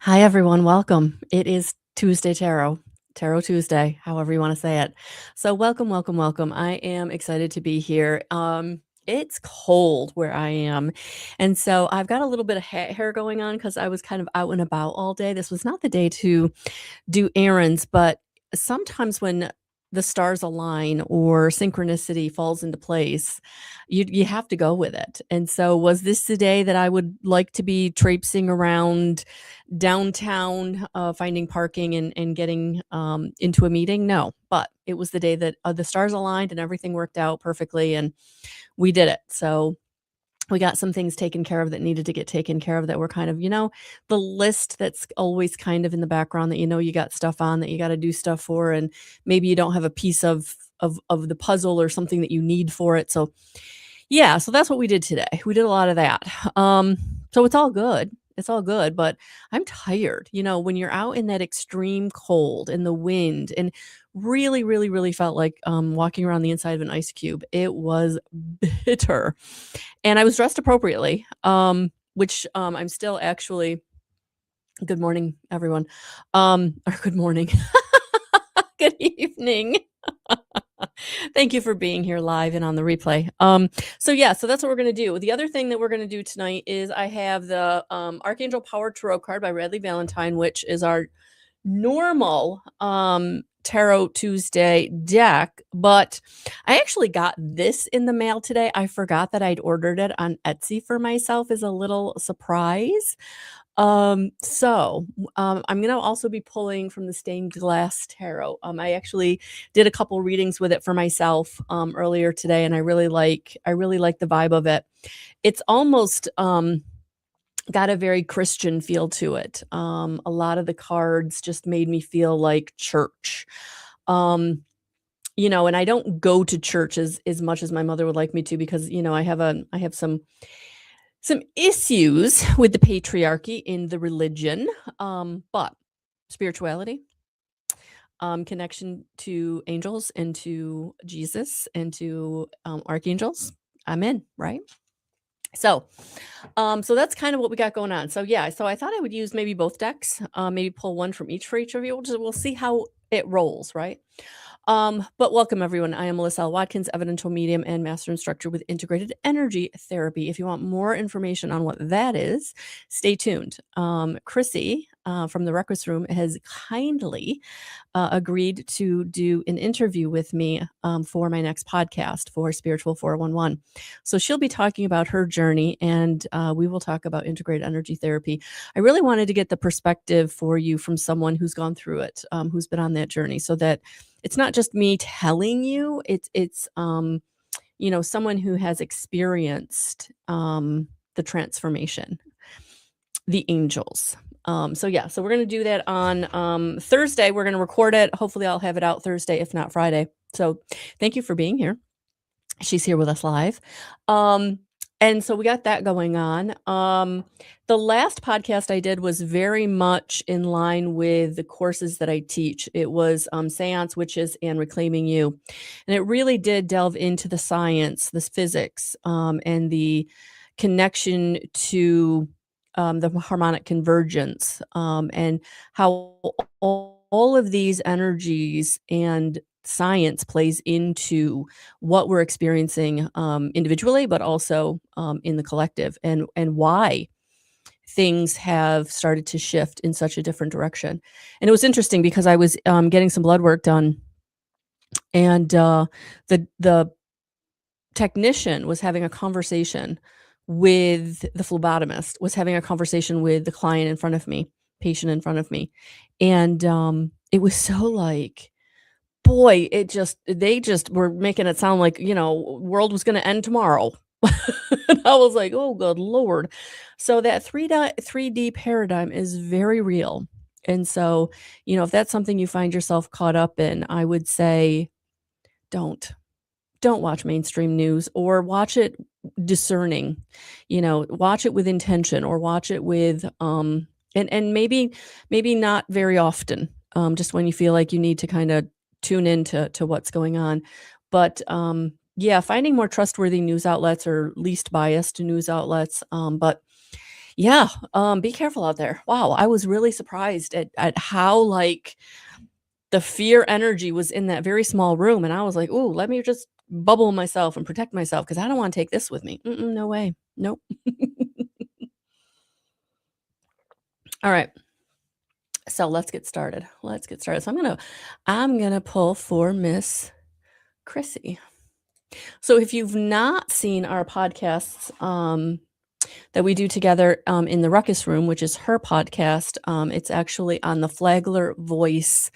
Hi, everyone. Welcome. It is Tuesday Tarot Tuesday, however you want to say it. So, welcome, welcome, welcome. I am excited to be here. It's cold where I am. And so I've got a little bit of hair going on because I was kind of out and about all day. This was not the day to do errands, but sometimes when the stars align or synchronicity falls into place, you have to go with it. And so was this the day that I would like to be traipsing around downtown, finding parking and getting into a meeting? No, but it was the day that the stars aligned and everything worked out perfectly and we did it. So we got some things taken care of that needed to get taken care of that were kind of, the list that's always kind of in the background that you got stuff on that you got to do stuff for, and maybe you don't have a piece of the puzzle or something that you need for it. So yeah, so that's what we did today. We did a lot of that. So it's all good. It's all good, but I'm tired. When you're out in that extreme cold and the wind and really, really, really felt like walking around the inside of an ice cube. It was bitter. And I was dressed appropriately, which I'm still actually good morning, everyone. Or good morning. Good evening. Thank you for being here live and on the replay. So yeah, so that's what we're going to do. The other thing that we're going to do tonight is I have the Archangel Power Tarot card by Radley Valentine, which is our normal Tarot Tuesday deck, but I actually got this in the mail today. I forgot that I'd ordered it on Etsy for myself as a little surprise. I'm gonna also be pulling from the Stained Glass Tarot. I actually did a couple readings with it for myself earlier today, and I really like the vibe of it. It's almost got a very Christian feel to it. A lot of the cards just made me feel like church. And I don't go to church as much as my mother would like me to because I have some issues with the patriarchy in the religion, but spirituality, connection to angels and to Jesus and to archangels, I'm in, right? So that's kind of what we got going on. So yeah, so I thought I would use maybe both decks, maybe pull one from each for each of you. We'll see how it rolls, right? But welcome everyone. I am Melissa Watkins, evidential medium and master instructor with integrated energy therapy. If you want more information on what that is, stay tuned. Chrissy from the Request Room has kindly agreed to do an interview with me for my next podcast for Spiritual 411. So she'll be talking about her journey and we will talk about integrated energy therapy. I really wanted to get the perspective for you from someone who's gone through it, who's been on that journey, so that it's not just me telling you, it's someone who has experienced the transformation, the angels. So we're going to do that on Thursday. We're going to record it. Hopefully I'll have it out Thursday, if not Friday. So thank you for being here. She's here with us live. And so we got that going on. The last podcast I did was very much in line with the courses that I teach. It was Seance, Witches, and Reclaiming You. And it really did delve into the science, the physics, and the connection to the harmonic convergence, and how all of these energies and science plays into what we're experiencing individually, but also in the collective, and why things have started to shift in such a different direction. And it was interesting because I was getting some blood work done, and the technician was having a conversation with the phlebotomist, was having a conversation with the client in front of me, patient in front of me, and it was so like, boy, they just were making it sound like, world was gonna end tomorrow. And I was like, "Oh, good lord." So that 3D paradigm is very real. And so, if that's something you find yourself caught up in, I would say don't. Don't watch mainstream news, or watch it discerning. Watch it with intention, or watch it with and maybe not very often, just when you feel like you need to kind of tune into what's going on. But yeah, finding more trustworthy news outlets or least biased news outlets. But Yeah, be careful out there. Wow, I was really surprised at how, like, the fear energy was in that very small room, and I was like, "Ooh, let me just bubble myself and protect myself because I don't wanna take this with me. Mm-mm, no way. Nope." Alright, so let's get started. Let's get started. So I'm gonna pull for Miss Chrissy. So if you've not seen our podcasts, that we do together, in the Ruckus Room, which is her podcast, it's actually on the Flagler Voice,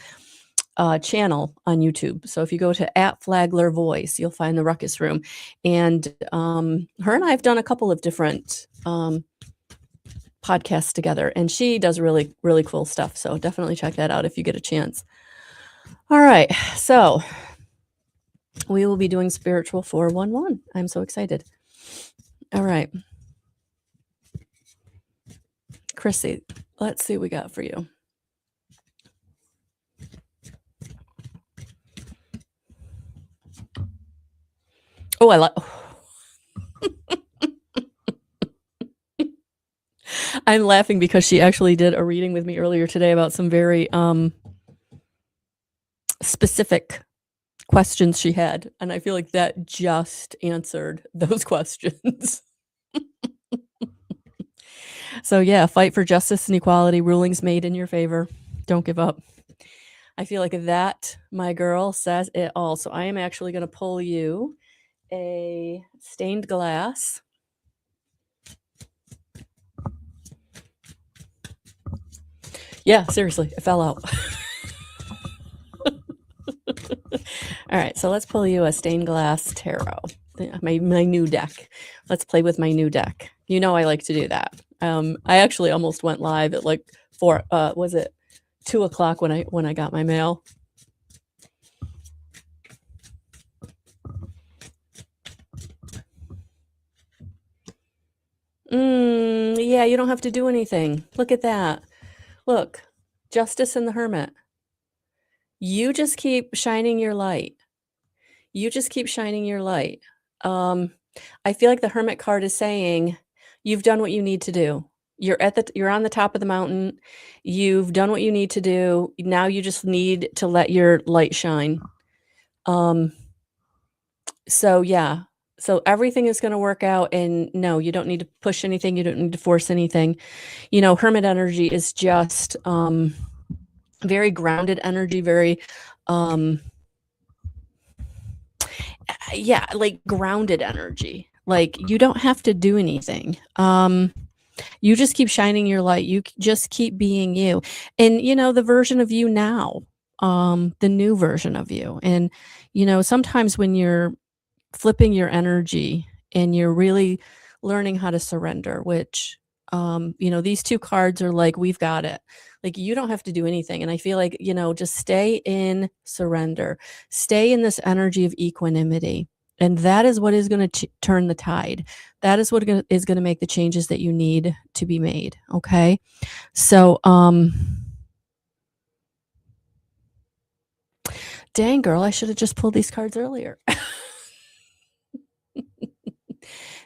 channel on YouTube. So if you go to @FlaglerVoice, you'll find the Ruckus Room. And, her and I have done a couple of different, podcasts together, and she does really, really cool stuff. So definitely check that out if you get a chance. All right. So we will be doing Spiritual 411. I'm so excited. All right. Chrissy, let's see what we got for you. Oh, I like. I'm laughing because she actually did a reading with me earlier today about some very specific questions she had, and I feel like that just answered those questions. So yeah, fight for justice and equality, rulings made in your favor. Don't give up. I feel like that, my girl, says it all. So I am actually going to pull you a stained glass. Yeah, seriously, it fell out. All right, so let's pull you a stained glass tarot. My new deck. Let's play with my new deck. You know I like to do that. I actually almost went live at like 2:00 when I got my mail. Yeah, you don't have to do anything. Look at that. Look, Justice and the Hermit. You just keep shining your light. You just keep shining your light. I feel like the Hermit card is saying, you've done what you need to do. You're on the top of the mountain. You've done what you need to do. Now you just need to let your light shine. So yeah. So everything is going to work out, and no, you don't need to push anything. You don't need to force anything. You know, Hermit energy is just very grounded energy, very yeah, like grounded energy. Like you don't have to do anything. You just keep shining your light. You just keep being you. And you know, the version of you now, the new version of you. And you know, sometimes when you're flipping your energy and you're really learning how to surrender, which you know, these two cards are like, we've got it. Like you don't have to do anything. And I feel like, you know, just stay in surrender, stay in this energy of equanimity. And that is what is going to turn the tide. That is what is going to make the changes that you need to be made. Okay. So, dang girl, I should have just pulled these cards earlier.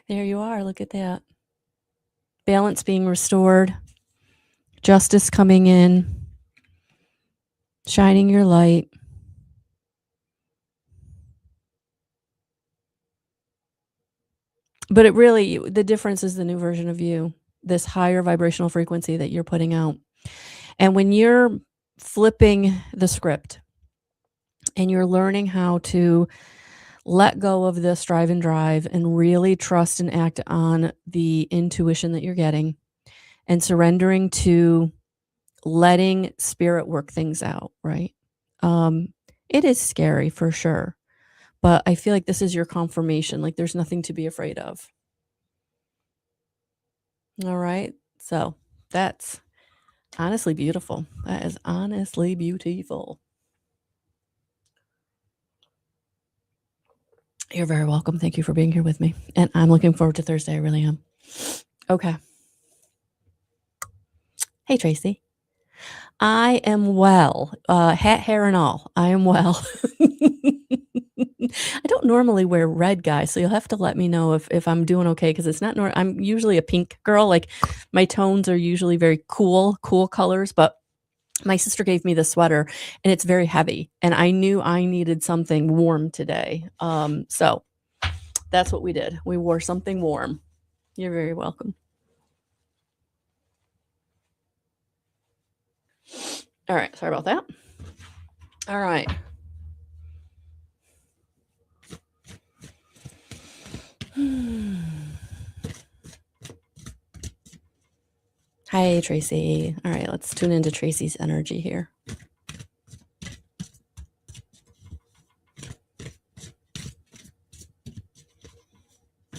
There you are. Look at that. Balance being restored, justice coming in, shining your light. But it really, the difference is the new version of you, this higher vibrational frequency that you're putting out. And when you're flipping the script and you're learning how to let go of the strive and drive and really trust and act on the intuition that you're getting and surrendering to letting spirit work things out, right? It is scary for sure, but I feel like this is your confirmation. Like there's nothing to be afraid of. All right. So that's honestly beautiful. That is honestly beautiful. You're very welcome. Thank you for being here with me. And I'm looking forward to Thursday. I really am. Okay. Hey, Tracy. I am well. Hat, hair, and all. I am well. I don't normally wear red, guys, so you'll have to let me know if I'm doing okay because it's not I'm usually a pink girl, like, my tones are usually very cool colors, but my sister gave me the sweater, and it's very heavy, and I knew I needed something warm today, so that's what we did. We wore something warm. You're very welcome. Alright, sorry about that. Alright. Hi, Tracy. Alright, let's tune into Tracy's energy here.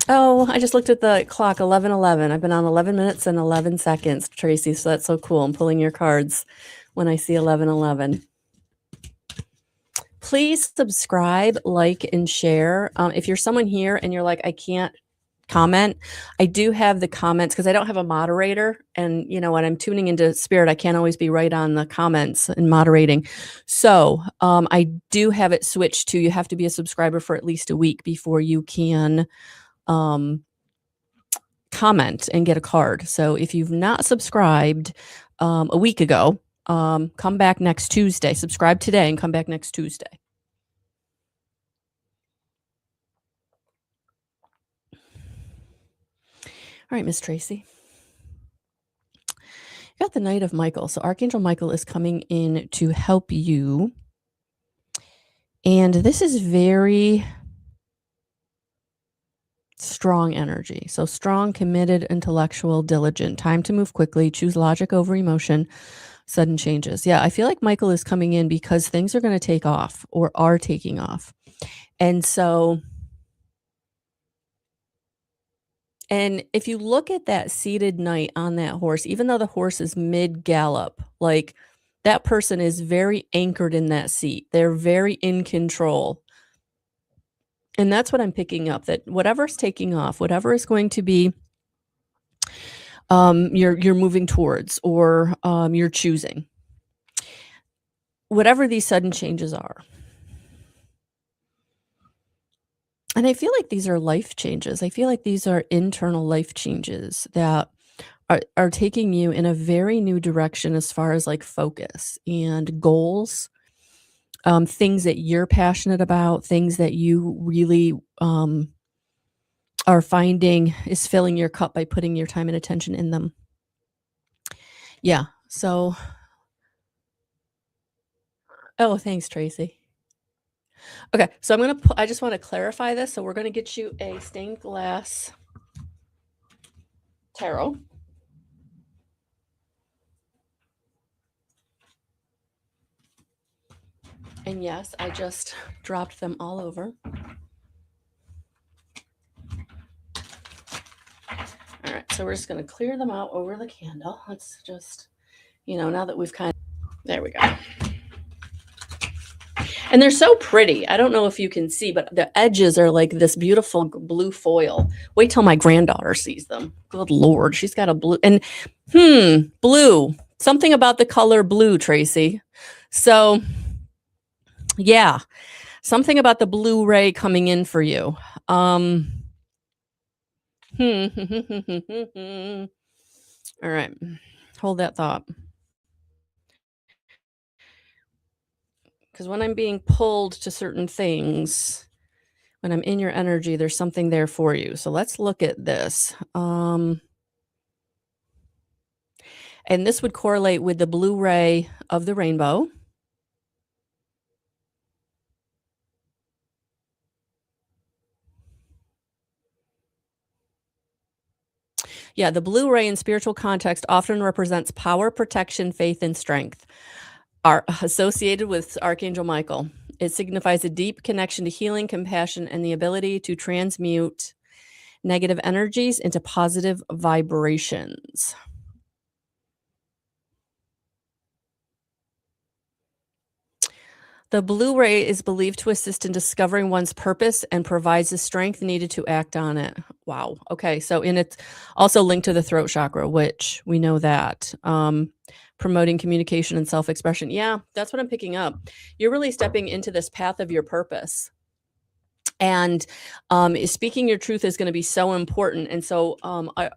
Oh, I just looked at the clock, 11:11. I've been on 11 minutes and 11 seconds, Tracy, so that's so cool. I'm pulling your cards when I see 11:11. Please subscribe, like, and share. If you're someone here and you're like, I can't comment, I do have the comments because I don't have a moderator. And, when I'm tuning into spirit, I can't always be right on the comments and moderating. So I do have it switched to you have to be a subscriber for at least a week before you can comment and get a card. So if you've not subscribed a week ago, come back next Tuesday. Subscribe today and come back next Tuesday. All right, Miss Tracy. You got the Knight of Michael. So Archangel Michael is coming in to help you. And this is very strong energy. So strong, committed, intellectual, diligent. Time to move quickly. Choose logic over emotion. Sudden changes. Yeah, I feel like Michael is coming in because things are going to take off or are taking off. And so... And if you look at that seated knight on that horse, even though the horse is mid-gallop, like that person is very anchored in that seat. They're very in control. And that's what I'm picking up, that whatever's taking off, whatever is going to be you're moving towards or you're choosing, whatever these sudden changes are. And I feel like these are life changes. I feel like these are internal life changes that are taking you in a very new direction as far as like focus and goals, things that you're passionate about, things that you really are finding is filling your cup by putting your time and attention in them. Yeah. So, oh, thanks, Tracy. Okay, so I just want to clarify this. So we're going to get you a stained glass tarot. And yes, I just dropped them all over. All right, so we're just going to clear them out over the candle. Let's just, now that we've there we go. And they're so pretty. I don't know if you can see, but the edges are like this beautiful blue foil. Wait till my granddaughter sees them. Good Lord. She's got a blue and blue. Something about the color blue, Tracy. So yeah, something about the Blu-ray coming in for you. All right. Hold that thought. Because when I'm being pulled to certain things, when I'm in your energy, there's something there for you. So let's look at this. And this would correlate with the Blu-ray of the rainbow. Yeah, the Blu-ray in spiritual context often represents power, protection, faith, and strength are associated with Archangel Michael. It signifies a deep connection to healing, compassion, and the ability to transmute negative energies into positive vibrations. The Blu-ray is believed to assist in discovering one's purpose and provides the strength needed to act on it. Wow. Okay. So, and it's also linked to the throat chakra, which we know that. Promoting communication and self-expression. Yeah, that's what I'm picking up. You're really stepping into this path of your purpose. And speaking your truth is going to be so important. And so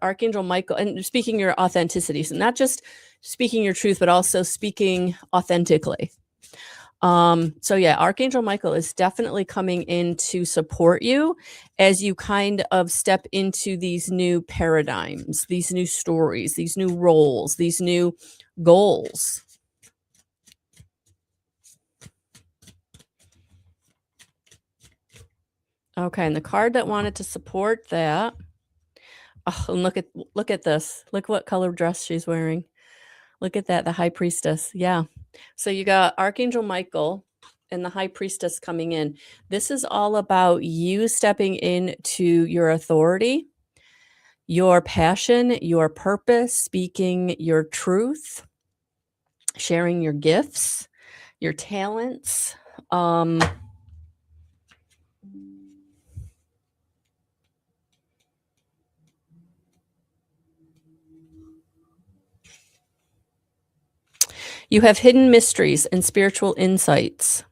Archangel Michael, and speaking your authenticity, so not just speaking your truth, but also speaking authentically. So yeah, Archangel Michael is definitely coming in to support you as you kind of step into these new paradigms, these new stories, these new roles, these new goals. Okay, and the card that wanted to support that. Oh, and look at this. Look what color dress she's wearing. Look at that, the High Priestess. Yeah. So you got Archangel Michael and the High Priestess coming in. This is all about you stepping into your authority, your passion, your purpose, speaking your truth, sharing your gifts, your talents. You have hidden mysteries and spiritual insights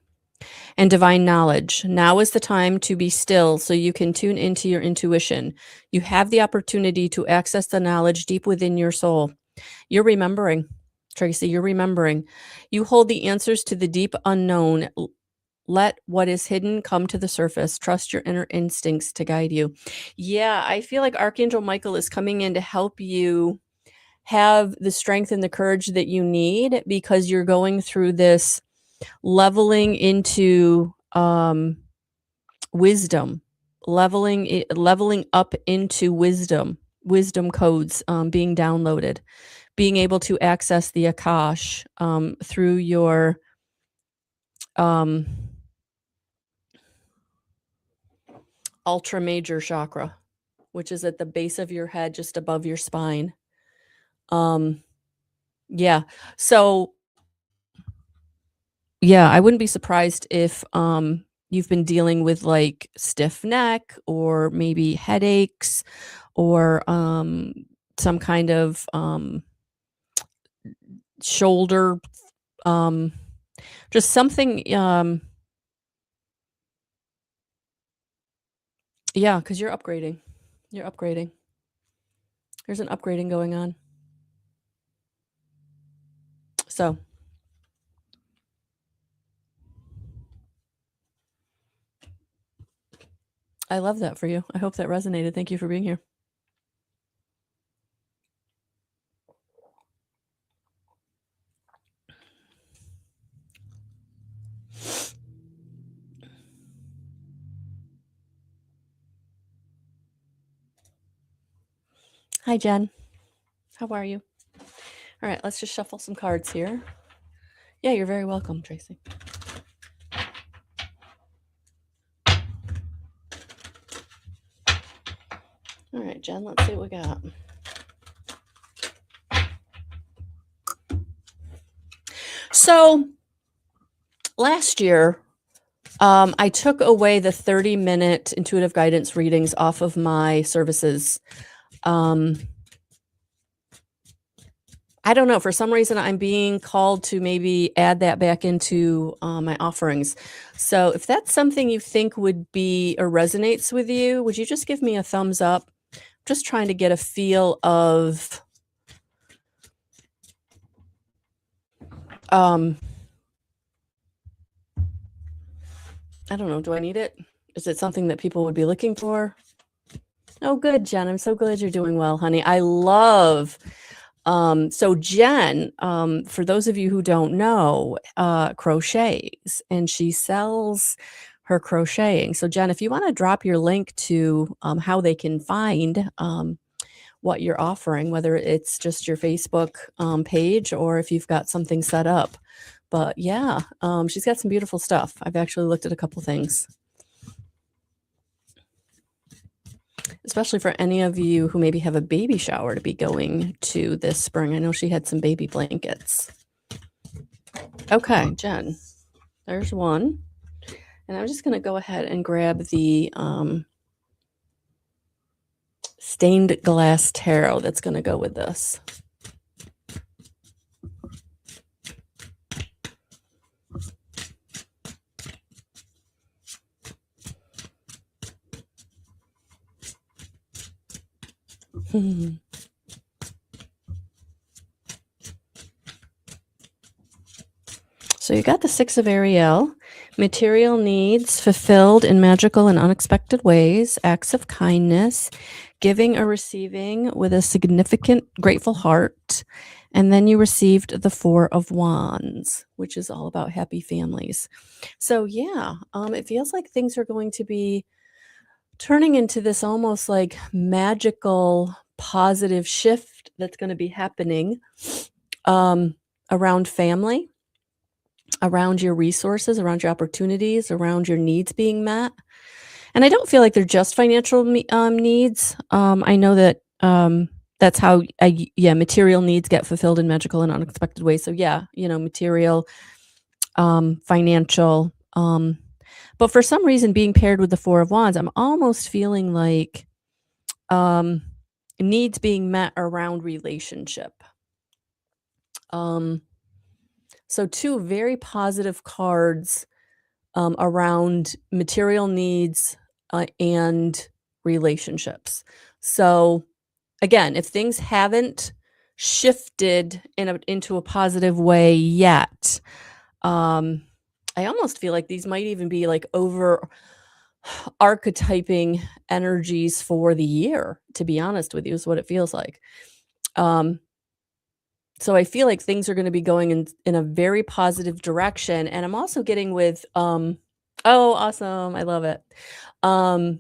and divine knowledge. Now is the time to be still so you can tune into your intuition. You have the opportunity to access the knowledge deep within your soul. You're remembering, Tracy, you're remembering. You hold the answers to the deep unknown. Let what is hidden come to the surface. Trust your inner instincts to guide you. Yeah, I feel like Archangel Michael is coming in to help you have the strength and the courage that you need, because you're going through this leveling into wisdom, leveling up into wisdom codes being downloaded, being able to access the Akash through your ultra major chakra, which is at the base of your head, just above your spine. Yeah. So yeah, I wouldn't be surprised if you've been dealing with like stiff neck or maybe headaches or some kind of shoulder, just something. Yeah, because you're upgrading. You're upgrading. There's an upgrading going on. So I love that for you. I hope that resonated. Thank you for being here. Hi, Jen. How are you? All right, let's just shuffle some cards here. Yeah, you're very welcome, Tracy. All right, Jen, let's see what we got. So last year, I took away the 30-minute intuitive guidance readings off of my services. I don't know. For some reason, I'm being called to maybe add that back into my offerings. So if that's something you think would be or resonates with you, would you just give me a thumbs up? Just trying to get a feel of I don't know. Do I need it? Is it something that people would be looking for? Oh, good, Jen. I'm so glad you're doing well, honey. I love. So Jen, for those of you who don't know, crochets, and she sells her crocheting. So Jen, if you want to drop your link to how they can find what you're offering, whether it's just your Facebook page or if you've got something set up. But yeah, she's got some beautiful stuff. I've actually looked at a couple things. Especially for any of you who maybe have a baby shower to be going to this spring. I know she had some baby blankets. Okay, Jen, there's one. And I'm just going to go ahead and grab the stained glass tarot that's going to go with this. So you got the Six of Ariel. Material needs fulfilled in magical and unexpected ways, acts of kindness, giving or receiving with a significant grateful heart. And then you received the Four of Wands, which is all about happy families. So yeah, it feels like things are going to be turning into this almost like magical positive shift that's going to be happening around family, around your resources, around your opportunities, around your needs being met. And I don't feel like they're just financial needs. I know that that's how material needs get fulfilled in magical and unexpected ways. So yeah, material, financial. But for some reason, being paired with the Four of Wands, I'm almost feeling like needs being met around relationship. So two very positive cards around material needs and relationships. So again, if things haven't shifted into a positive way yet, I almost feel like these might even be like over archetyping energies for the year, to be honest with you, is what it feels like. So I feel like things are going to be going in a very positive direction. And I'm also getting with, oh, awesome. I love it.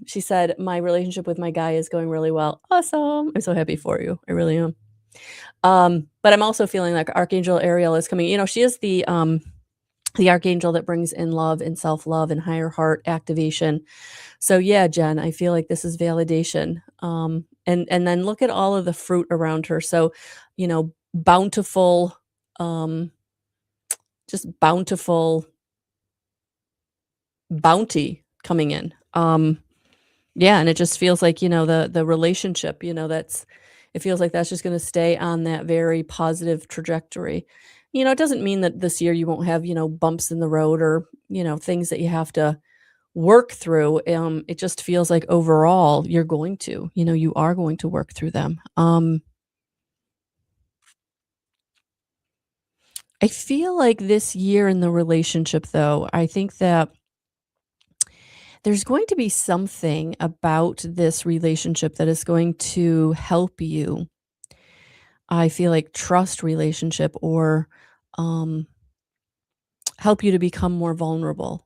She said, my relationship with my guy is going really well. Awesome. I'm so happy for you. I really am. But I'm also feeling like Archangel Ariel is coming. She is the archangel that brings in love and self-love and higher heart activation. So yeah, Jen, I feel like this is validation. And then look at all of the fruit around her. So, bountiful, just bountiful bounty coming in. Yeah, and it just feels like, the relationship, it feels like that's just going to stay on that very positive trajectory. It doesn't mean that this year you won't have, bumps in the road or, things that you have to work through. It just feels like overall you're going to, you are going to work through them. I feel like this year in the relationship, though, I think that there's going to be something about this relationship that is going to help you. I feel like trust relationship or help you to become more vulnerable.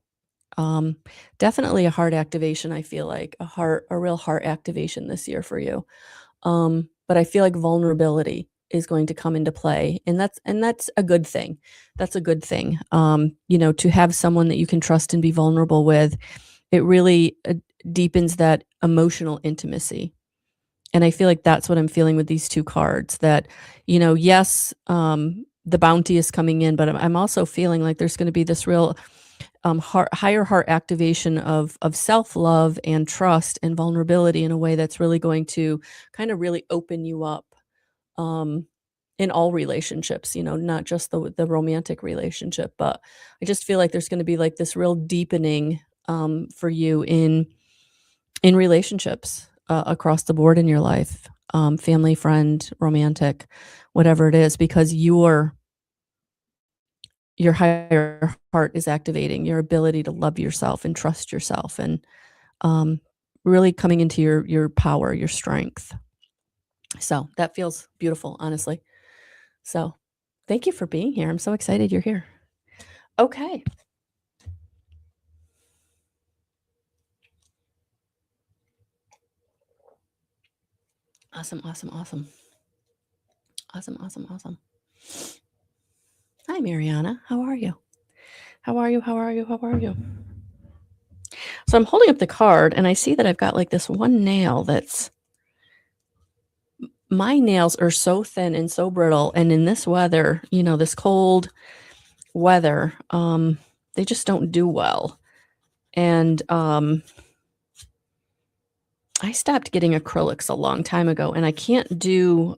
Definitely a heart activation. I feel like a real heart activation this year for you. But I feel like vulnerability is going to come into play, and that's a good thing. That's a good thing. To have someone that you can trust and be vulnerable with, it really deepens that emotional intimacy. And I feel like that's what I'm feeling with these two cards. That, yes, the bounty is coming in, but I'm also feeling like there's going to be this real higher heart activation of self-love and trust and vulnerability in a way that's really going to kind of really open you up in all relationships, not just the romantic relationship, but I just feel like there's going to be like this real deepening for you in relationships across the board in your life, family, friend, romantic, whatever it is, because your higher heart is activating your ability to love yourself and trust yourself and really coming into your power, your strength. So that feels beautiful, honestly. So thank you for being here. I'm so excited you're here. Okay. Awesome, awesome, awesome. Awesome, awesome, awesome. Hi, Mariana. How are you? How are you? How are you? How are you? So I'm holding up the card and I see that I've got like this one nail my nails are so thin and so brittle. And in this weather, this cold weather, they just don't do well. And I stopped getting acrylics a long time ago, and I can't do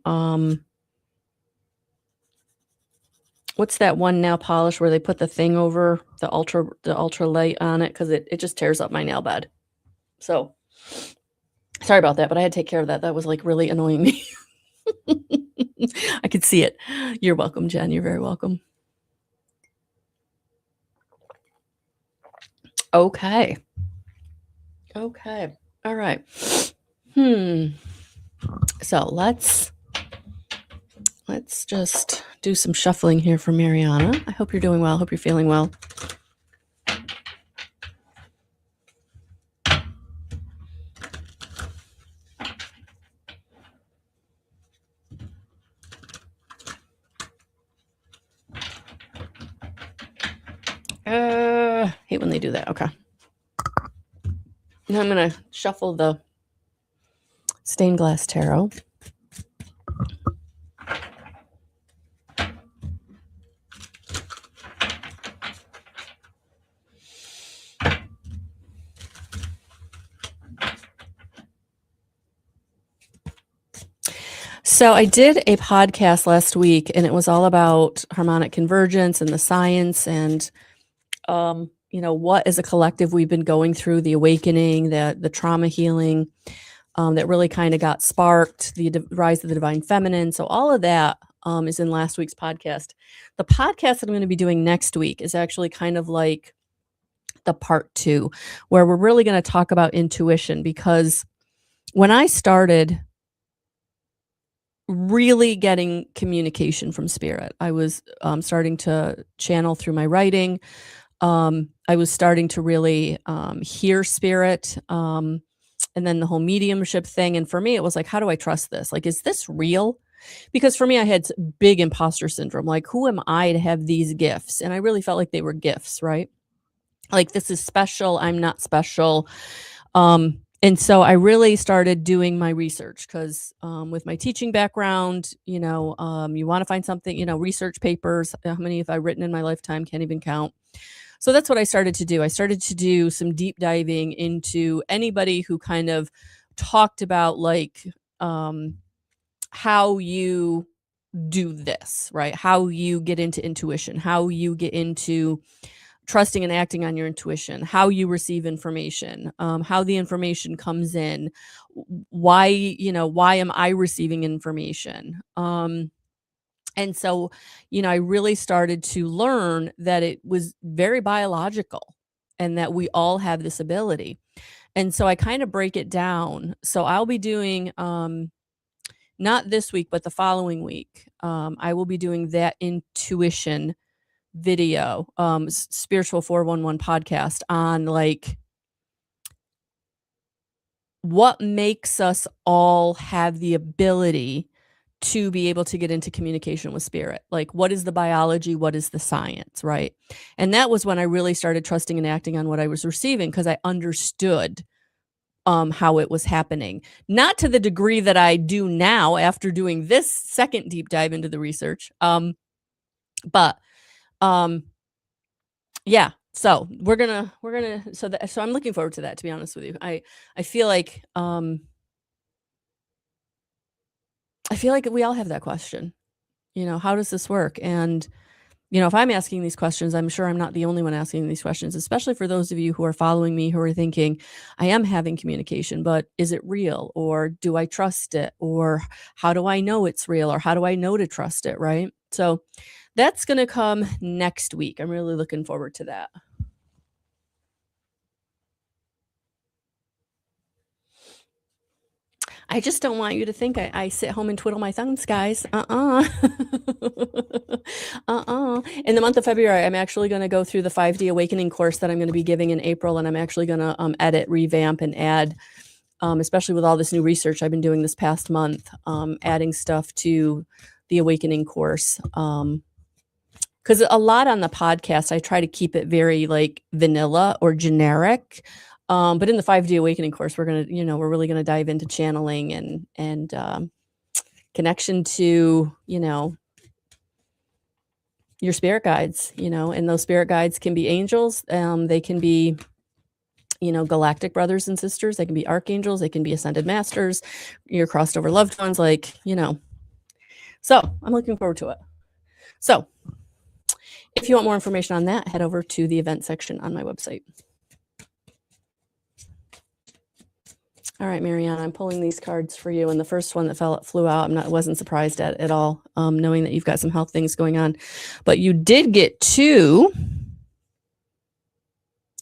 what's that one nail polish where they put the thing over the ultra light on it because it just tears up my nail bed. So Sorry about that, but I had to take care of that. That was like really annoying me. I could see it. You're welcome, Jen. You're very welcome. Okay. Okay. All right. So let's just do some shuffling here for Mariana. I hope you're doing well. I hope you're feeling well. Hate when they do that. Okay. Now I'm going to shuffle the stained glass tarot. So I did a podcast last week, and it was all about harmonic convergence and the science and, what as a collective we've been going through, the awakening, the trauma healing that really kind of got sparked, the rise of the divine feminine. So all of that is in last week's podcast. The podcast that I'm going to be doing next week is actually kind of like the part 2, where we're really going to talk about intuition, because when I started really getting communication from spirit, I was starting to channel through my writing. I was starting to really hear spirit, and then the whole mediumship thing. And for me, it was like, how do I trust this? Like, is this real? Because for me, I had big imposter syndrome. Like, who am I to have these gifts? And I really felt like they were gifts, right? Like, this is special. I'm not special. And so I really started doing my research, because with my teaching background, you want to find something, research papers. How many have I written in my lifetime? Can't even count. So that's what I started to do. I started to do some deep diving into anybody who kind of talked about like how you do this, right? How you get into intuition, how you get into trusting and acting on your intuition, how you receive information, how the information comes in, why am I receiving information? And so, I really started to learn that it was very biological and that we all have this ability. And so I kind of break it down. So I'll be doing, not this week, but the following week, I will be doing that intuition video, Spiritual 411 podcast on like what makes us all have the ability to be able to get into communication with spirit. Like, what is the biology? What is the science, right? And that was when I really started trusting and acting on what I was receiving, because I understood how it was happening. Not to the degree that I do now after doing this second deep dive into the research. But yeah, so we're gonna so I'm looking forward to that, to be honest with you. I feel like we all have that question. How does this work? And if I'm asking these questions, I'm sure I'm not the only one asking these questions, especially for those of you who are following me, who are thinking, I am having communication, but is it real? Or do I trust it? Or how do I know it's real? Or how do I know to trust it, right? So that's going to come next week. I'm really looking forward to that. I just don't want you to think I sit home and twiddle my thumbs, guys. In the month of February, I'm actually going to go through the 5D Awakening course that I'm going to be giving in April, and I'm actually going to edit, revamp, and add, especially with all this new research I've been doing this past month, adding stuff to the Awakening course. Because a lot on the podcast, I try to keep it very like vanilla or generic. But in the 5D Awakening course, we're we're really gonna dive into channeling and connection to your spirit guides. And those spirit guides can be angels. They can be galactic brothers and sisters. They can be archangels. They can be ascended masters. Your crossed over loved ones. So I'm looking forward to it. So if you want more information on that, head over to the event section on my website. All right, Marianne, I'm pulling these cards for you. And the first one that flew out, wasn't surprised at all, knowing that you've got some health things going on. But you did get two.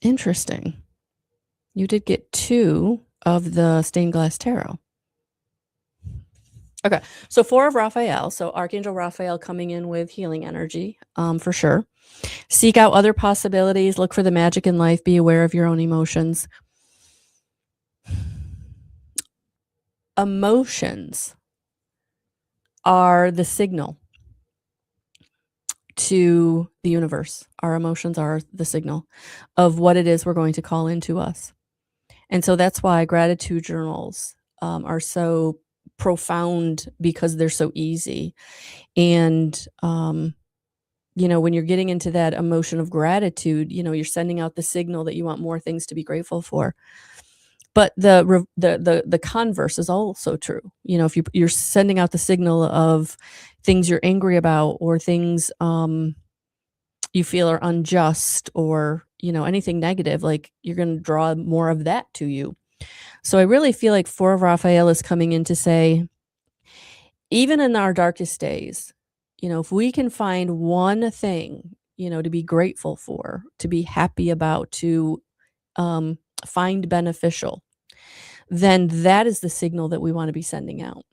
Interesting. You did get two of the stained glass tarot. Okay, so 4 of Raphael. So Archangel Raphael coming in with healing energy, for sure. Seek out other possibilities. Look for the magic in life. Be aware of your own emotions. Emotions are the signal to the universe. Our emotions are the signal of what it is we're going to call into us. And so that's why gratitude journals are so profound, because they're so easy. And, when you're getting into that emotion of gratitude, you're sending out the signal that you want more things to be grateful for. But the converse is also true. If you're sending out the signal of things you're angry about, or things you feel are unjust, or anything negative, like, you're going to draw more of that to you. So I really feel like 4 of Raphael is coming in to say, even in our darkest days, if we can find one thing, to be grateful for, to be happy about, to find beneficial, then that is the signal that we want to be sending out.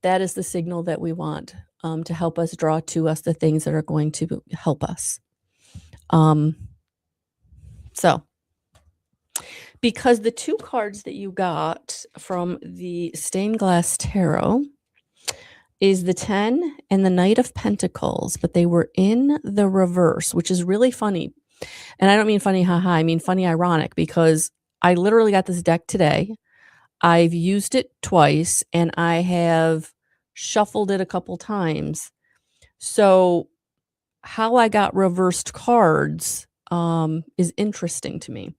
That is the signal that we want to help us draw to us the things that are going to help us. So, because the 2 cards that you got from the stained glass tarot is the 10 and the Knight of Pentacles, but they were in the reverse, which is really funny. And I don't mean funny, haha, I mean funny, ironic, because I literally got this deck today. I've used it twice, and I have shuffled it a couple times. So how I got reversed cards is interesting to me.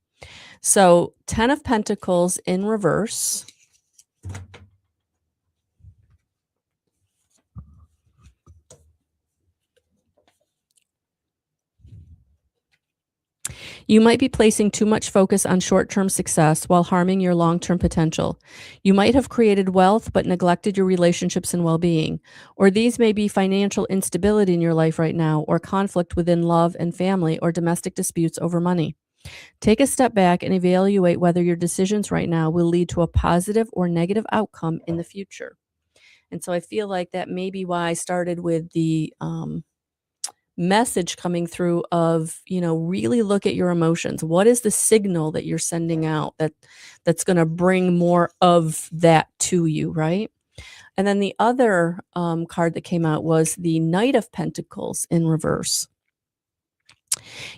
So 10 of Pentacles in reverse. You might be placing too much focus on short-term success while harming your long-term potential. You might have created wealth but neglected your relationships and well-being. Or these may be financial instability in your life right now, or conflict within love and family, or domestic disputes over money. Take a step back and evaluate whether your decisions right now will lead to a positive or negative outcome in the future. And so I feel like that may be why I started with the message coming through of, really look at your emotions. What is the signal that you're sending out that's going to bring more of that to you, right? And then the other card that came out was the Knight of Pentacles in reverse.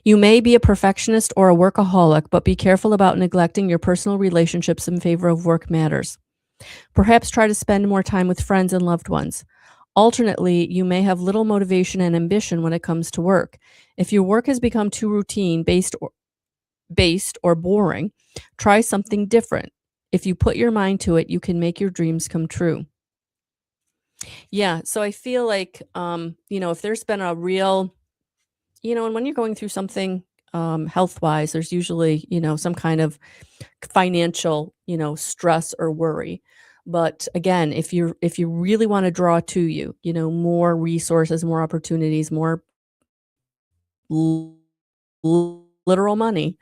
You may be a perfectionist or a workaholic, but be careful about neglecting your personal relationships in favor of work matters. Perhaps try to spend more time with friends and loved ones. Alternately, you may have little motivation and ambition when it comes to work. If your work has become too routine, based or boring, try something different. If you put your mind to it, you can make your dreams come true. Yeah, so I feel like, if there's been a real, and when you're going through something health-wise, there's usually, some kind of financial, stress or worry. But again, if you really want to draw to you, more resources, more opportunities, more literal money,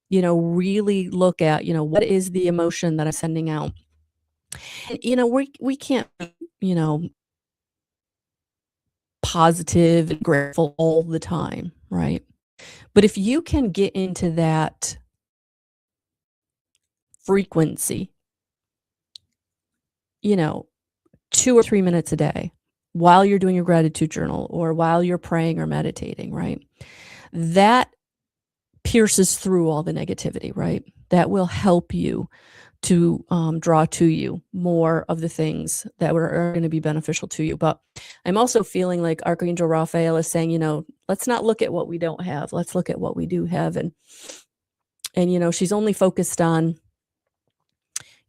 really look at, what is the emotion that I'm sending out. And, we can't, positive and grateful all the time, right? But if you can get into that frequency, 2 or 3 minutes a day while you're doing your gratitude journal, or while you're praying or meditating, right? That pierces through all the negativity, right? That will help you to draw to you more of the things that are going to be beneficial to you. But I'm also feeling like Archangel Raphael is saying, let's not look at what we don't have. Let's look at what we do have. And she's only focused on,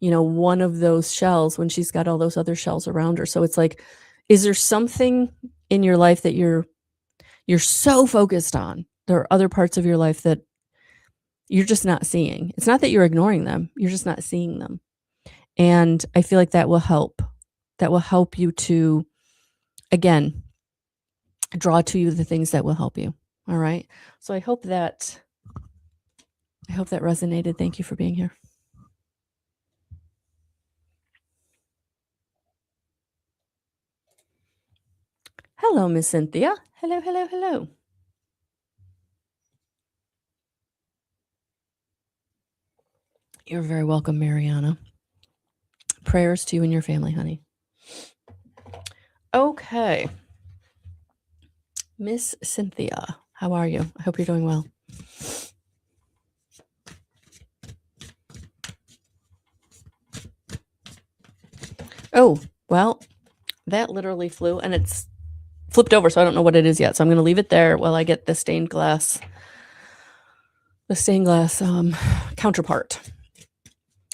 one of those shells when she's got all those other shells around her. So it's like, is there something in your life that you're so focused on? There are other parts of your life that you're just not seeing. It's not that you're ignoring them, you're just not seeing them. And I feel like that will help. That will help you to, again, draw to you the things that will help you. All right. So I hope that resonated. Thank you for being here. Hello, Miss Cynthia. Hello, hello, hello. You're very welcome, Mariana. Prayers to you and your family, honey. Okay. Miss Cynthia, how are you? I hope you're doing well. Oh, well, that literally flew and it's flipped over, so I don't know what it is yet. So I'm going to leave it there while I get the stained glass counterpart.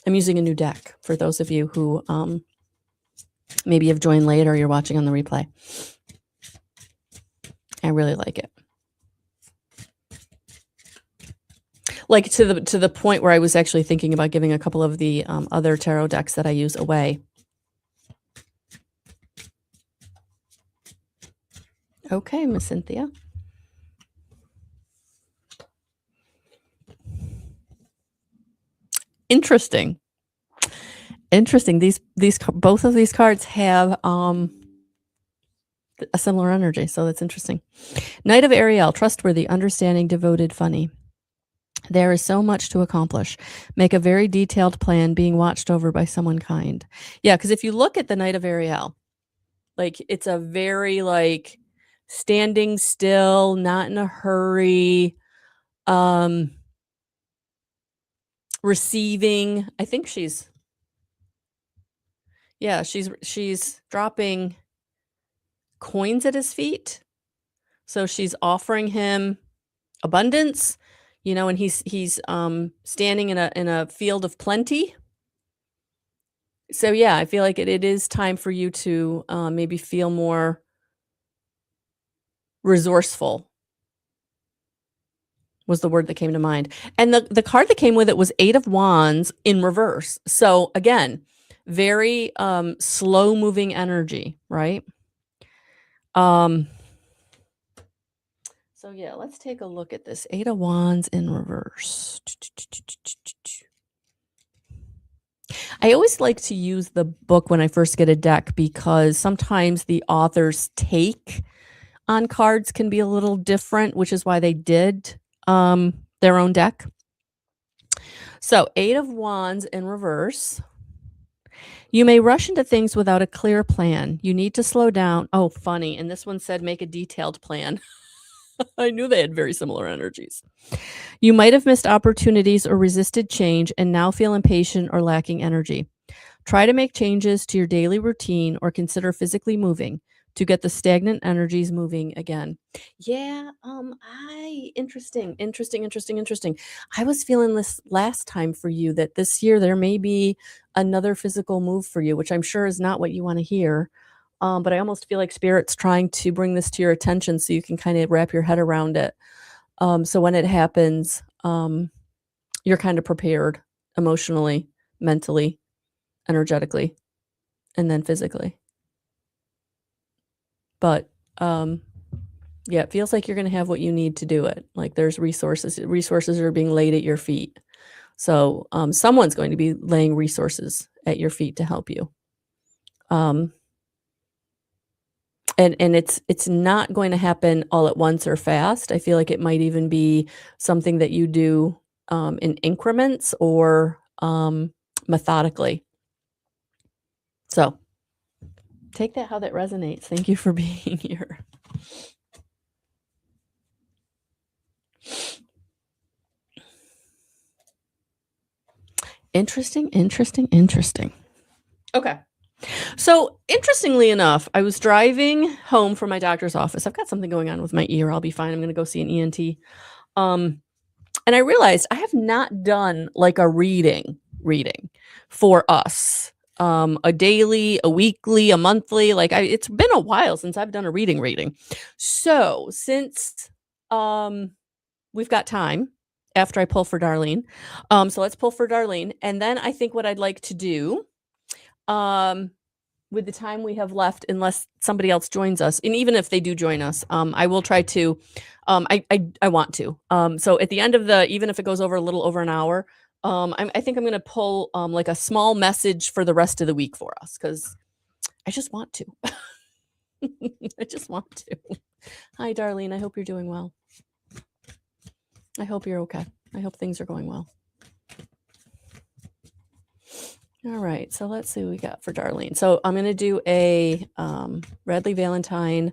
I'm using a new deck for those of you who maybe have joined late or you're watching on the replay. I really like it. Like to the point where I was actually thinking about giving a couple of the other tarot decks that I use away. Okay, Miss Cynthia. Interesting. These both of these cards have a similar energy, so that's interesting. Knight of Ariel, trustworthy, understanding, devoted, funny. There is so much to accomplish. Make a very detailed plan, being watched over by someone kind. Yeah, because if you look at the Knight of Ariel, like it's a very like standing still, not in a hurry, receiving. I think she's dropping coins at his feet. So she's offering him abundance, and he's standing in a field of plenty. So yeah, I feel like it is time for you to maybe feel more resourceful was the word that came to mind. And the card that came with it was 8 of Wands in reverse. So again, very slow moving energy, right? So yeah, let's take a look at this 8 of Wands in reverse. I always like to use the book when I first get a deck because sometimes the author's take on cards can be a little different, which is why they did their own deck. So 8 of Wands in reverse. You may rush into things without a clear plan. You need to slow down. Oh, funny. And this one said make a detailed plan. I knew they had very similar energies. You might have missed opportunities or resisted change and now feel impatient or lacking energy. Try to make changes to your daily routine or consider physically moving to get the stagnant energies moving again. Yeah, interesting. I was feeling this last time for you that this year there may be another physical move for you, which I'm sure is not what you want to hear. But I almost feel like Spirit's trying to bring this to your attention so you can kind of wrap your head around it. So when it happens, you're kind of prepared emotionally, mentally, energetically, and then physically. But yeah, it feels like you're going to have what you need to do it. Like there's resources are being laid at your feet. So someone's going to be laying resources at your feet to help you. And it's not going to happen all at once or fast. I feel like it might even be something that you do in increments or methodically. So take that how that resonates. Thank you for being here. Interesting. Okay. So interestingly enough, I was driving home from my doctor's office. I've got something going on with my ear. I'll be fine. I'm going to go see an ENT. And I realized I have not done like a reading for us. A daily, a weekly, a monthly, it's been a while since I've done a reading. So since we've got time after I pull for Darlene. So let's pull for Darlene. And then I think what I'd like to do, with the time we have left, unless somebody else joins us, and even if they do join us, I will try to, I want to. So at the end of even if it goes over a little over an hour, I think I'm going to pull like a small message for the rest of the week for us, because I just want to. I just want to. Hi, Darlene. I hope you're doing well. I hope you're okay. I hope things are going well. All right, so let's see what we got for Darlene. So I'm going to do a Radley Valentine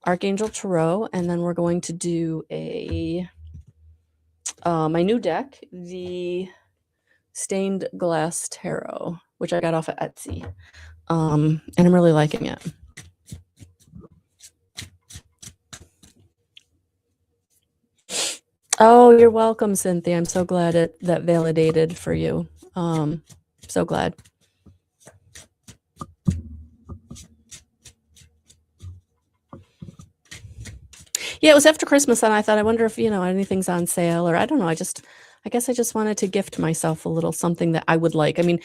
Archangel Tarot, and then we're going to do a my new deck, the Stained Glass Tarot, which I got off of Etsy, and I'm really liking it. Oh, you're welcome, Cynthia. I'm so glad that validated for you. So glad. Yeah, it was after Christmas, and I thought, I wonder if, anything's on sale, or I don't know. I guess I just wanted to gift myself a little something that I would like. I mean,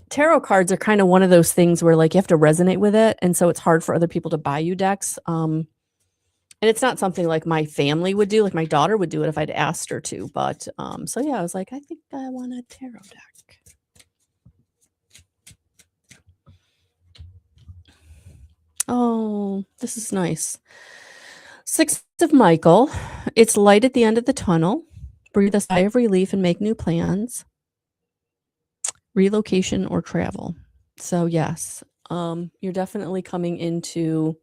tarot cards are kind of one of those things where like you have to resonate with it. And so it's hard for other people to buy you decks. And it's not something like my family would do. Like my daughter would do it if I'd asked her to. But so yeah, I was like, I think I want a tarot deck. Oh, this is nice. Six of Michael. It's light at the end of the tunnel. Breathe a sigh of relief and make new plans. Relocation or travel. So yes, you're definitely coming into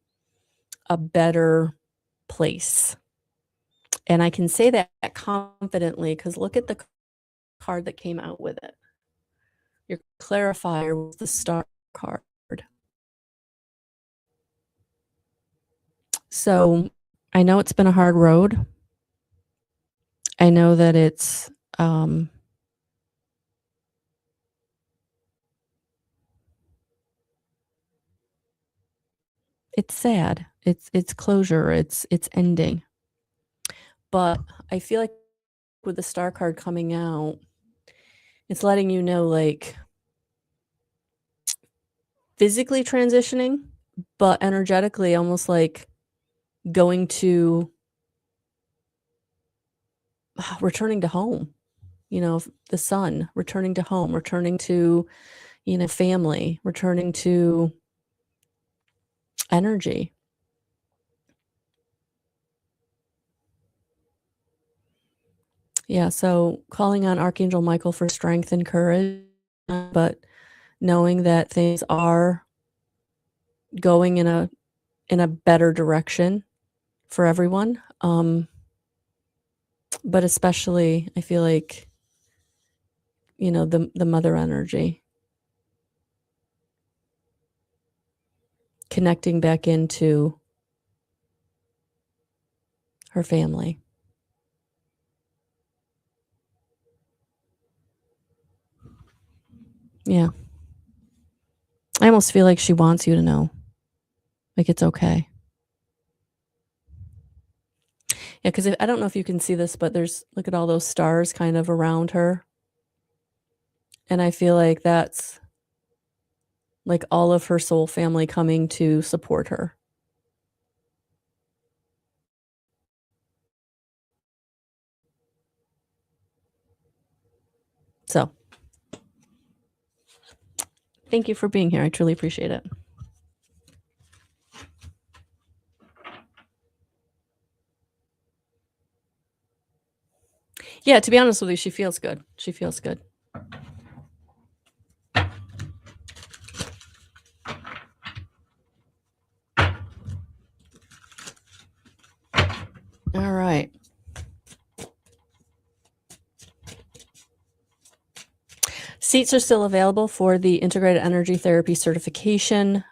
a better place. And I can say that confidently because look at the card that came out with it. Your clarifier was the Star card. So I know it's been a hard road. I know that it's sad. It's closure. It's ending. But I feel like with the Star card coming out, it's letting you know, like, physically transitioning, but energetically almost like going to returning to home, the sun, returning to home, returning to, family, returning to energy. Yeah, so calling on Archangel Michael for strength and courage, but knowing that things are going in a better direction for everyone. But especially I feel like, the mother energy. Connecting back into her family. Yeah. I almost feel like she wants you to know. Like it's okay. Yeah, because I don't know if you can see this, but look at all those stars kind of around her. And I feel like that's like all of her soul family coming to support her. So thank you for being here. I truly appreciate it. Yeah, to be honest with you, she feels good. She feels good. All right. Seats are still available for the Integrated Energy Therapy Certification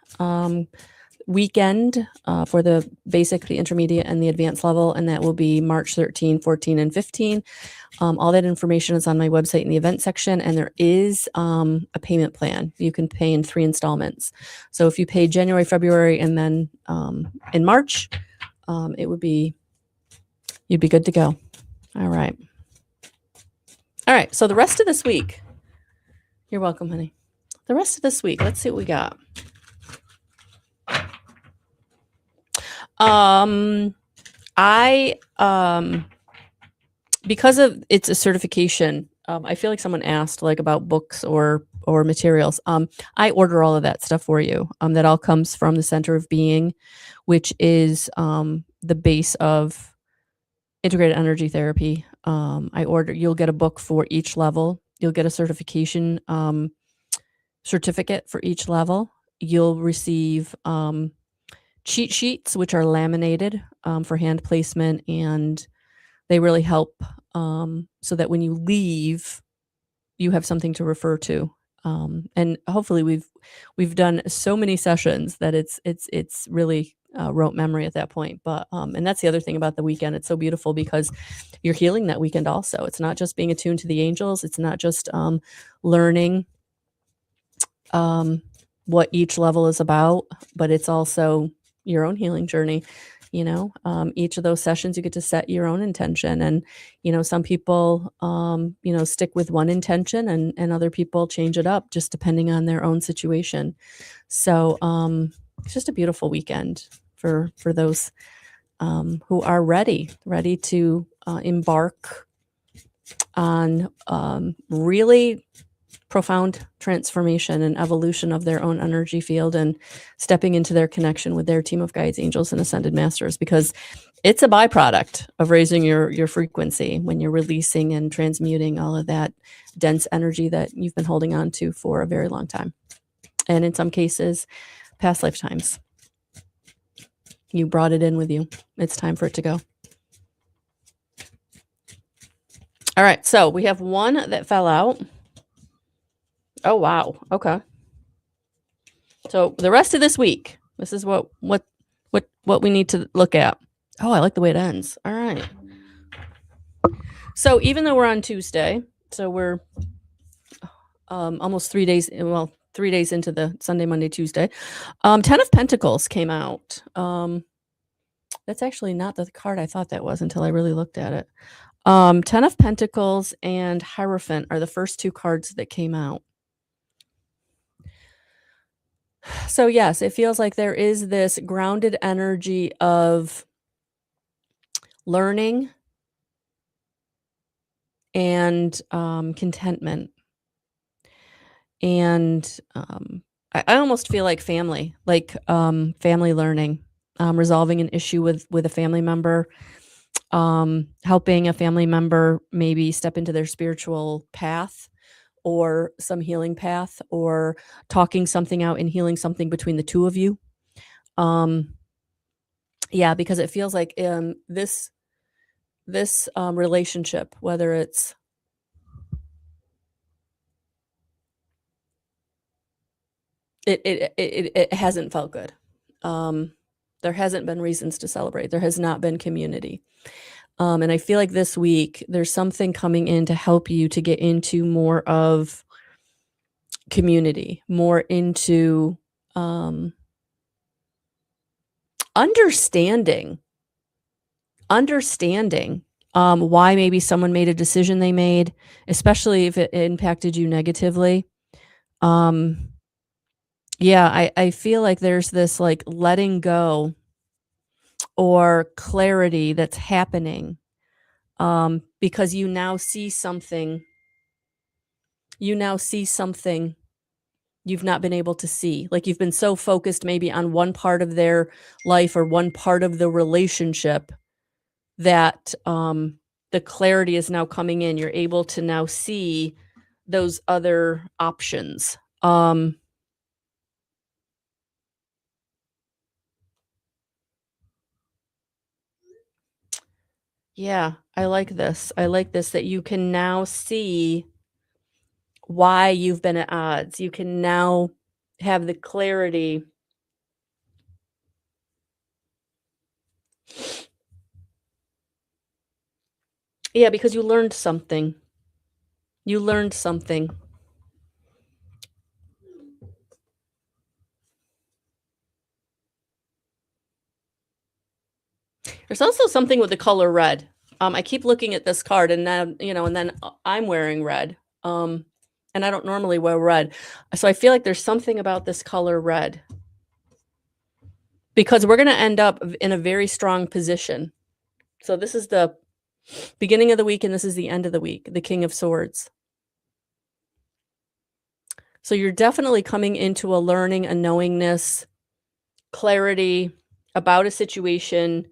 weekend for the basic, the intermediate, and the advanced level, and that will be March 13, 14, and 15. All that information is on my website in the event section, and there is a payment plan. You can pay in 3 installments. So if you pay January, February, and then in March, you'd be good to go. All right. All right, so the rest of this week, you're welcome, honey. The rest of this week, let's see what we got. Because of it's a certification, I feel like someone asked like about books or materials. I order all of that stuff for you. That all comes from the Center of Being, which is the base of integrated energy therapy. You'll get a book for each level. You'll get a certification certificate for each level. You'll receive cheat sheets, which are laminated for hand placement, and they really help so that when you leave, you have something to refer to. And hopefully, we've done so many sessions that it's really rote memory at that point. But and that's the other thing about the weekend. It's so beautiful because you're healing that weekend also. It's not just being attuned to the angels. It's not just learning what each level is about, but it's also your own healing journey. Each of those sessions you get to set your own intention, and some people stick with one intention, and other people change it up just depending on their own situation. So it's just a beautiful weekend for those who are ready to embark on really profound transformation and evolution of their own energy field, and stepping into their connection with their team of guides, angels, and ascended masters, because it's a byproduct of raising your frequency when you're releasing and transmuting all of that dense energy that you've been holding on to for a very long time. And in some cases, past lifetimes. You brought it in with you. It's time for it to go. All right, so we have one that fell out. Oh, wow. Okay. So the rest of this week, this is what we need to look at. Oh, I like the way it ends. All right. So even though we're on Tuesday, so we're almost 3 days, 3 days into the Sunday, Monday, Tuesday, 10 of Pentacles came out. That's actually not the card I thought that was until I really looked at it. 10 of Pentacles and Hierophant are the first two cards that came out. So yes, it feels like there is this grounded energy of learning and contentment. And I almost feel like family learning, resolving an issue with a family member, helping a family member maybe step into their spiritual path or some healing path, or talking something out and healing something between the two of you. Yeah, because it feels like this relationship, whether it's it hasn't felt good. There hasn't been reasons to celebrate. There has not been community. And I feel like this week there's something coming in to help you to get into more of community, more into understanding why maybe someone made a decision they made, especially if it impacted you negatively. Yeah, I feel like there's this like letting go or clarity that's happening, because you now see something you've not been able to see. Like you've been so focused maybe on one part of their life or one part of the relationship that the clarity is now coming in. You're able to now see those other options. Yeah, I like this. I like this, that you can now see why you've been at odds. You can now have the clarity. Yeah, because you learned something. You learned something. There's also something with the color red. I keep looking at this card and then, and then I'm wearing red. And I don't normally wear red. So I feel like there's something about this color red because we're going to end up in a very strong position. So this is the beginning of the week and this is the end of the week, the King of Swords. So you're definitely coming into a learning, a knowingness, clarity about a situation.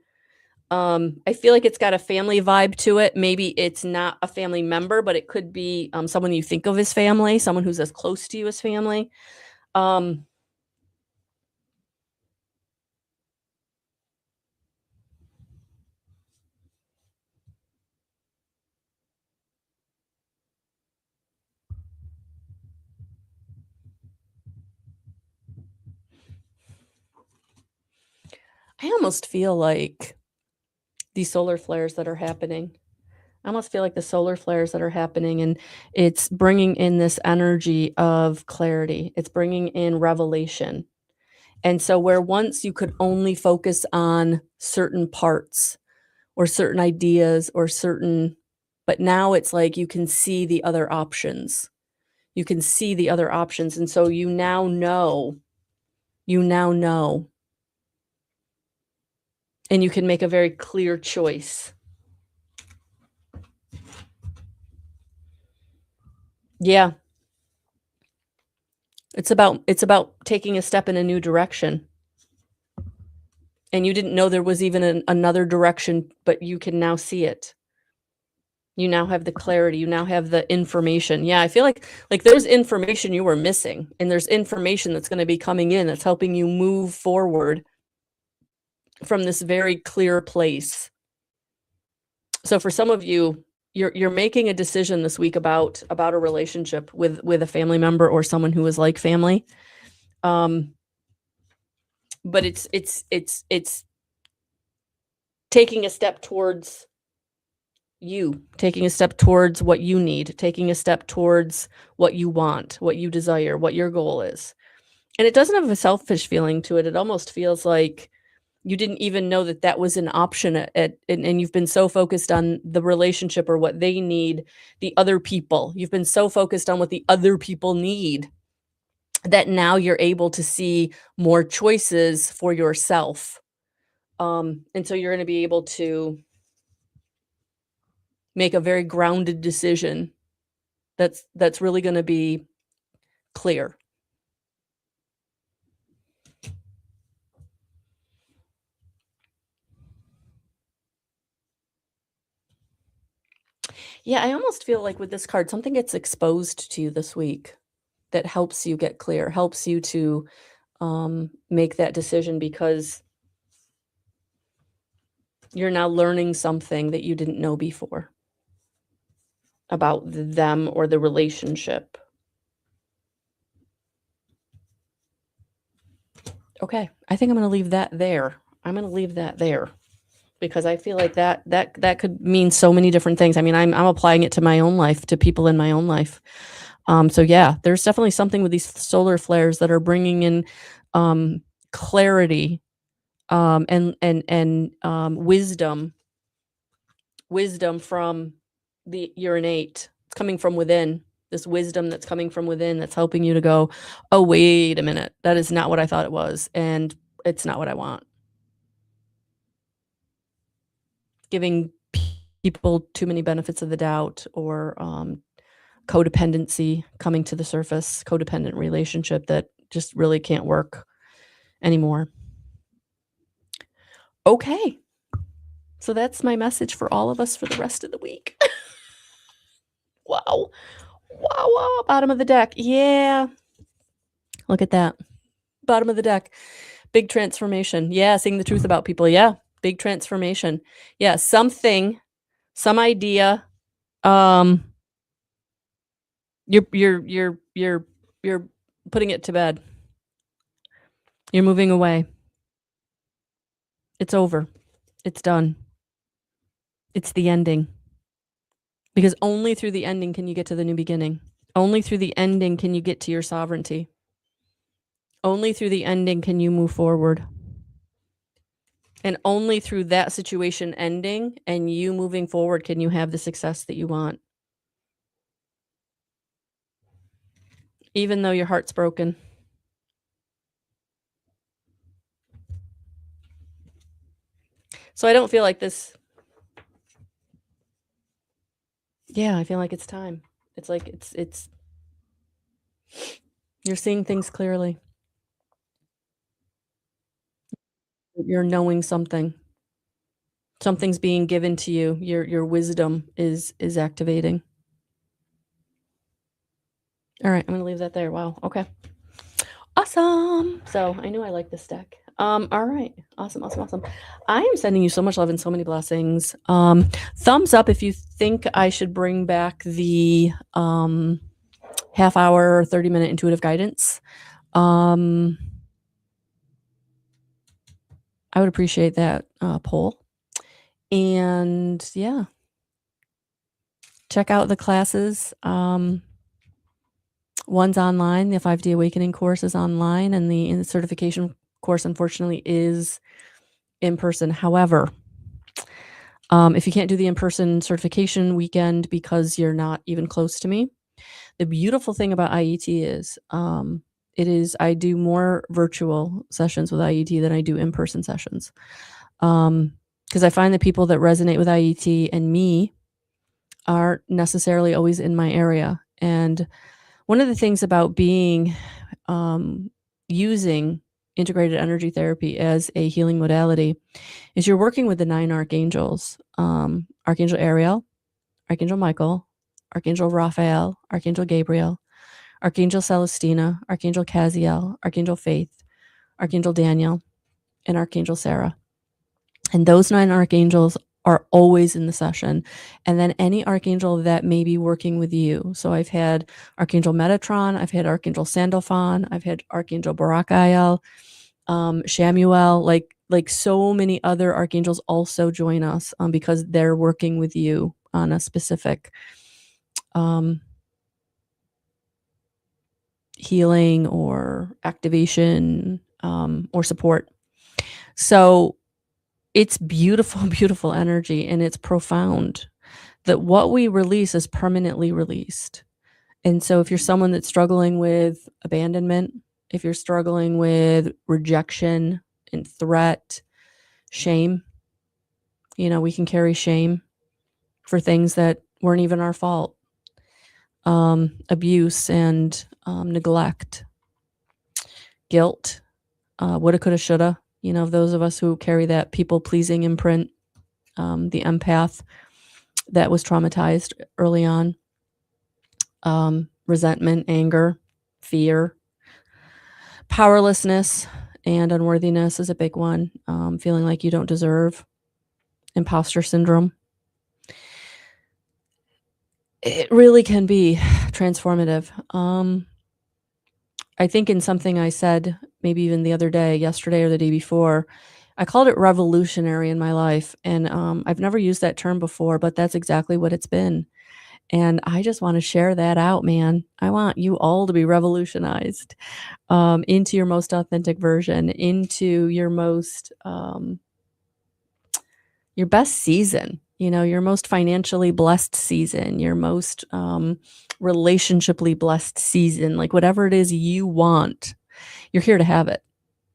I feel like it's got a family vibe to it. Maybe it's not a family member, but it could be someone you think of as family, someone who's as close to you as family. I almost feel like these solar flares that are happening. I almost feel like the solar flares that are happening, and it's bringing in this energy of clarity. It's bringing in revelation. And so where once you could only focus on certain parts or certain ideas or but now it's like you can see the other options. You can see the other options. And so you now know, and you can make a very clear choice. Yeah. It's about taking a step in a new direction. And you didn't know there was even another direction, but you can now see it. You now have the clarity. You now have the information. Yeah, I feel like there's information you were missing, and there's information that's going to be coming in that's helping you move forward from this very clear place. So for some of you, you're making a decision this week about a relationship with a family member or someone who is like family. But it's taking a step towards you, taking a step towards what you need, taking a step towards what you want, what you desire, what your goal is. And it doesn't have a selfish feeling to it. It almost feels like you didn't even know that that was an option and you've been so focused on the relationship or what they need, the other people. You've been so focused on what the other people need that now you're able to see more choices for yourself. And so you're going to be able to make a very grounded decision that's really going to be clear. Yeah, I almost feel like with this card, something gets exposed to you this week that helps you get clear, helps you to make that decision because you're now learning something that you didn't know before about them or the relationship. Okay, I think I'm going to leave that there. I'm going to leave that there because I feel like that could mean so many different things. I mean, I'm applying it to my own life, to people in my own life. So yeah, there's definitely something with these solar flares that are bringing in clarity and wisdom from your innate. It's coming from within. This wisdom that's coming from within that's helping you to go, oh, wait a minute, that is not what I thought it was, and it's not what I want. Giving people too many benefits of the doubt or codependency coming to the surface, codependent relationship that just really can't work anymore. Okay. So that's my message for all of us for the rest of the week. Wow. Wow. Bottom of the deck. Yeah. Look at that. Bottom of the deck. Big transformation. Yeah. Seeing the truth about people. Yeah. Big transformation. Yeah. Something, some idea. You're putting it to bed. You're moving away. It's over. It's done. It's the ending. Because only through the ending can you get to the new beginning. Only through the ending can you get to your sovereignty. Only through the ending can you move forward. And only through that situation ending and you moving forward can you have the success that you want, even though your heart's broken. So I don't feel like this. Yeah, I feel like it's time. It's like it's you're seeing things clearly. You're knowing something. Something's being given to you. Your wisdom is activating. All right, I'm gonna leave that there. Wow. Okay. Awesome. So I knew I liked this deck. All right. Awesome, awesome, awesome. I am sending you so much love and so many blessings. Thumbs up if you think I should bring back the half hour, 30-minute intuitive guidance. I would appreciate that poll. And yeah, check out the classes. One's online. The 5D Awakening course is online, and the certification course, unfortunately, is in person. However, if you can't do the in-person certification weekend because you're not even close to me, the beautiful thing about IET is I do more virtual sessions with IET than I do in-person sessions. Because I find the people that resonate with IET and me aren't necessarily always in my area. And one of the things about using integrated energy therapy as a healing modality is you're working with the 9 archangels, Archangel Ariel, Archangel Michael, Archangel Raphael, Archangel Gabriel, Archangel Celestina, Archangel Caziel, Archangel Faith, Archangel Daniel, and Archangel Sarah. And those 9 archangels are always in the session. And then any archangel that may be working with you. So I've had Archangel Metatron, I've had Archangel Sandalphon, I've had Archangel Barakael, Shamuel, like so many other archangels also join us because they're working with you on a specific healing or activation or support. So it's beautiful, beautiful energy, and it's profound that what we release is permanently released. And so if you're someone that's struggling with abandonment, if you're struggling with rejection and threat, shame, we can carry shame for things that weren't even our fault. Abuse and neglect, guilt, woulda, coulda, shoulda. Those of us who carry that people-pleasing imprint, the empath that was traumatized early on, resentment, anger, fear, powerlessness, and unworthiness is a big one. Feeling like you don't deserve, imposter syndrome. It really can be transformative. I think in something I said, maybe even the other day, yesterday or the day before, I called it revolutionary in my life. And I've never used that term before, but that's exactly what it's been. And I just want to share that out, man. I want you all to be revolutionized into your most authentic version, into your your best season, your most financially blessed season, your most relationshiply blessed season, like whatever it is you want, you're here to have it.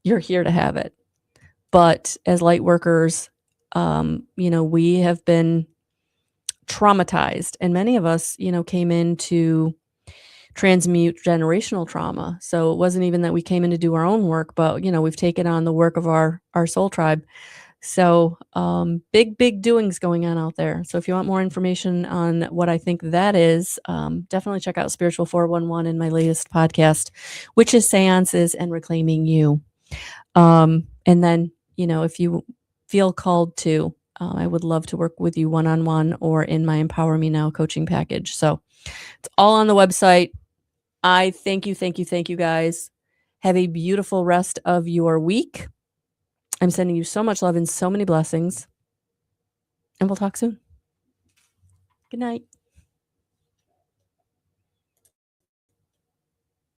You're here to have it. But as light workers, we have been traumatized, and many of us, came in to transmute generational trauma. So it wasn't even that we came in to do our own work, but we've taken on the work of our soul tribe. So big doings going on out there. So if you want more information on what I think that is, definitely check out Spiritual 411 in my latest podcast, which is Seances and Reclaiming You. And then, if you feel called to, I would love to work with you one-on-one or in my Empower Me Now coaching package. So it's all on the website. I thank you guys. Have a beautiful rest of your week. I'm sending you so much love and so many blessings. And we'll talk soon. Good night.